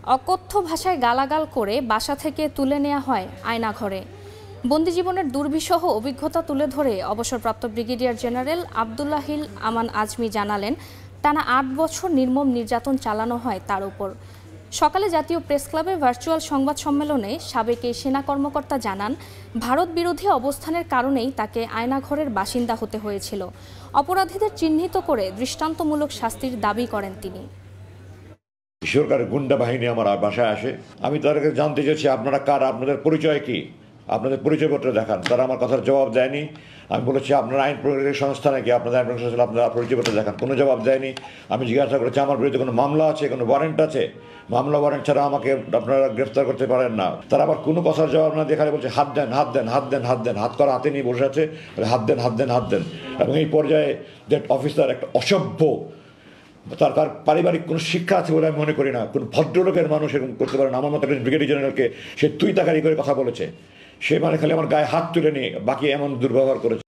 অকথ্য ভাষায় গালাগাল করে বাসা থেকে তুলে নেওয়া হয় আয়নাঘরে। বন্দিজীবনের দুর্বিষহ অভিজ্ঞতা তুলে ধরে অবসরপ্রাপ্ত ব্রিগেডিয়ার জেনারেল আবদুল্লাহিল আমান আজমি জানালেন, টানা ৮ বছর নির্মম নির্যাতন চালানো হয় তার উপর। সকালে জাতীয় প্রেস ক্লাবে ভার্চুয়াল সংবাদ সম্মেলনে সাবেক এই সেনা কর্মকর্তা জানান, ভারত বিরোধী অবস্থানের কারণেই তাকে আয়নাঘরের বাসিন্দা হতে হয়েছিল। অপরাধীদের চিহ্নিত করে দৃষ্টান্তমূলক শাস্তির দাবি করেন তিনি। সরকারের গুন্ডা বাহিনী আমার বাসায় আসে, আমি তাদেরকে জানতে চেয়েছি আপনারা কার, আপনাদের পরিচয় কি, আপনাদের পরিচয়পত্র দেখান। তারা আমার কথার জবাব দেয়নি। আমি বলেছি আপনারা আইন প্রয়োগের সংস্থা নাকি, আপনাদের আইন প্রয়োগ সংস্থা, আপনারা পরিচয়পত্র দেখান। কোনো জবাব দেয়নি। আমি জিজ্ঞাসা করেছি আমার বিরুদ্ধে কোনো মামলা আছে, কোনো ওয়ারেন্ট আছে? মামলা ওয়ারেন্ট ছাড়া আমাকে আপনারা গ্রেফতার করতে পারেন না। তারা আবার কোনো কথার জবাব না দিয়ে খালি বলছে হাত দেন, হাত দেন, হাত দেন, হাত দেন, হাত করা হাতে নিয়ে বসে আছে, হাত দেন, হাত দেন, হাত দেন। এবং এই পর্যায়ে দ্যাট অফিসার একটা অসভ্য, তার পারিবারিক কোনো শিক্ষা আছে বলে আমি মনে করি না। কোন ভদ্রলোকের মানুষ এরকম করতে পারে না। আমার মতো একজন ব্রিগেডিয়ার জেনারেলকে সে তুই তাকারি করে কথা বলেছে। সে মানে খালি আমার গায়ে হাত তুলে নিয়ে বাকি এমন দুর্ব্যবহার করেছে।